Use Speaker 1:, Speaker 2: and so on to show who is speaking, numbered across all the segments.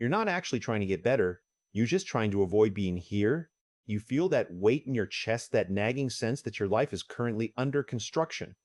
Speaker 1: You're not actually trying to get better. You're just trying to avoid being here. You feel that weight in your chest, that nagging sense that your life is currently under construction.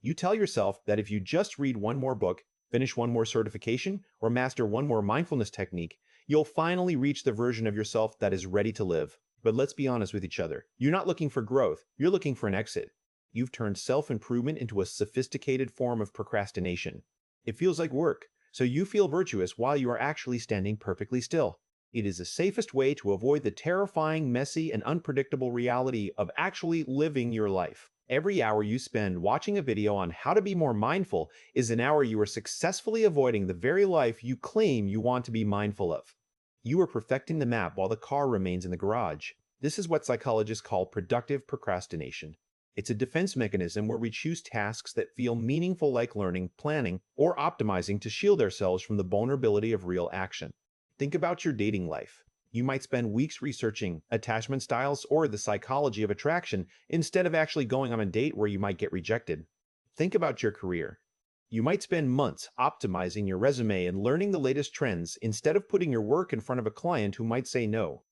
Speaker 1: You tell yourself that if you just read one more book, finish one more certification, or master one more mindfulness technique, you'll finally reach the version of yourself that is ready to live. But let's be honest with each other. You're not looking for growth. You're looking for an exit. You've turned self-improvement into a sophisticated form of procrastination. It feels like work, so you feel virtuous while you are actually standing perfectly still. It is the safest way to avoid the terrifying, messy, and unpredictable reality of actually living your life. Every hour you spend watching a video on how to be more mindful is an hour you are successfully avoiding the very life you claim you want to be mindful of. You are perfecting the map while the car remains in the garage. This is what psychologists call productive procrastination. It's a defense mechanism where we choose tasks that feel meaningful like learning, planning, or optimizing to shield ourselves from the vulnerability of real action. Think about your dating life. You might spend weeks researching attachment styles or the psychology of attraction instead of actually going on a date where you might get rejected. Think about your career. You might spend months optimizing your resume and learning the latest trends instead of putting your work in front of a client who might say no.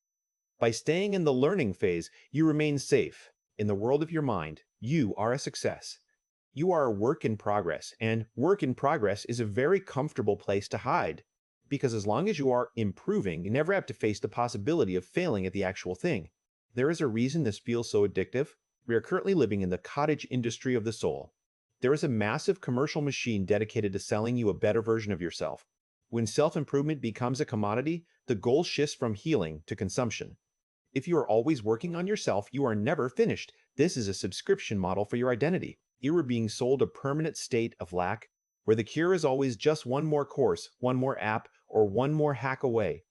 Speaker 1: By staying in the learning phase, you remain safe. In the world of your mind, you are a success. You are a work in progress, and work in progress is a very comfortable place to hide. Because as long as you are improving, you never have to face the possibility of failing at the actual thing. There is a reason this feels so addictive. We are currently living in the cottage industry of the soul. There is a massive commercial machine dedicated to selling you a better version of yourself. When self-improvement becomes a commodity, the goal shifts from healing to consumption. If you are always working on yourself, you are never finished. This is a subscription model for your identity. You are being sold a permanent state of lack, where the cure is always just one more course, one more app, or one more hack away.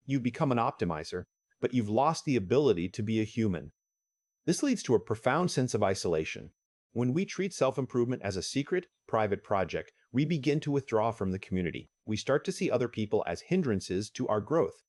Speaker 1: You've become an optimizer, but you've lost the ability to be a human. This leads to a profound sense of isolation. When we treat self-improvement as a secret, private project, we begin to withdraw from the community. We start to see other people as hindrances to our growth,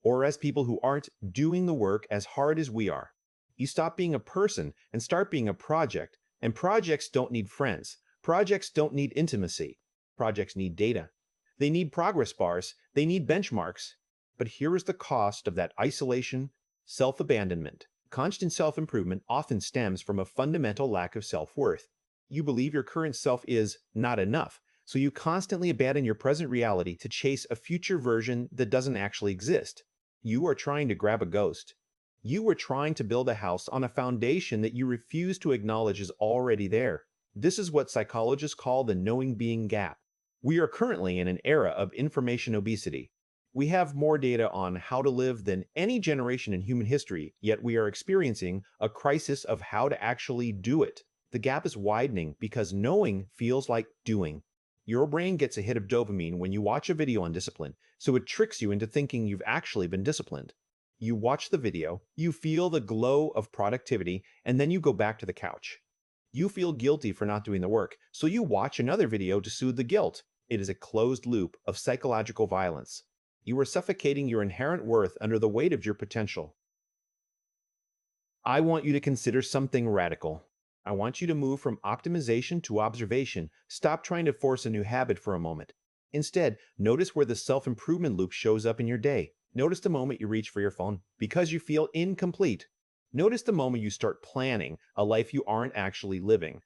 Speaker 1: or as people who aren't doing the work as hard as we are. You stop being a person and start being a project, and projects don't need friends. Projects don't need intimacy. Projects need data. They need progress bars. They need benchmarks. But here is the cost of that isolation: self-abandonment. Constant self-improvement often stems from a fundamental lack of self-worth. You believe your current self is not enough, so you constantly abandon your present reality to chase a future version that doesn't actually exist. You are trying to grab a ghost. You are trying to build a house on a foundation that you refuse to acknowledge is already there. This is what psychologists call the knowing being gap. We are currently in an era of information obesity. We have more data on how to live than any generation in human history, yet we are experiencing a crisis of how to actually do it. The gap is widening because knowing feels like doing. Your brain gets a hit of dopamine when you watch a video on discipline, so it tricks you into thinking you've actually been disciplined. You watch the video, you feel the glow of productivity, and then you go back to the couch. You feel guilty for not doing the work, so you watch another video to soothe the guilt. It is a closed loop of psychological violence. You are suffocating your inherent worth under the weight of your potential. I want you to consider something radical. I want you to move from optimization to observation. Stop trying to force a new habit for a moment. Instead, notice where the self-improvement loop shows up in your day. Notice the moment you reach for your phone because you feel incomplete. Notice the moment you start planning a life you aren't actually living.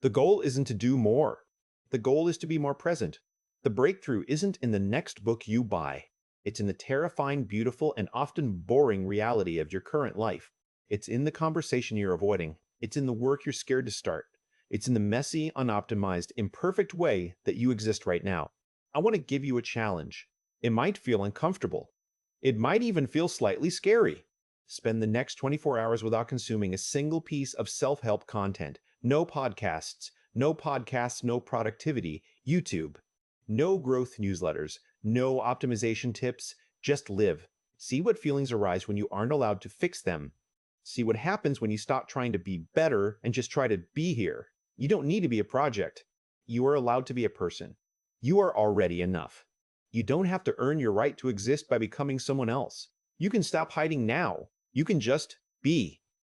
Speaker 1: The goal isn't to do more. The goal is to be more present. The breakthrough isn't in the next book you buy. It's in the terrifying, beautiful, and often boring reality of your current life. It's in the conversation you're avoiding. It's in the work you're scared to start. It's in the messy, unoptimized, imperfect way that you exist right now. I want to give you a challenge. It might feel uncomfortable. It might even feel slightly scary. Spend the next 24 hours without consuming a single piece of self-help content. No podcasts, no productivity, YouTube. No growth newsletters, no optimization tips, just live. See what feelings arise when you aren't allowed to fix them. See what happens when you stop trying to be better and just try to be here. You don't need to be a project. You are allowed to be a person. You are already enough. You don't have to earn your right to exist by becoming someone else. You can stop hiding now. You can just be.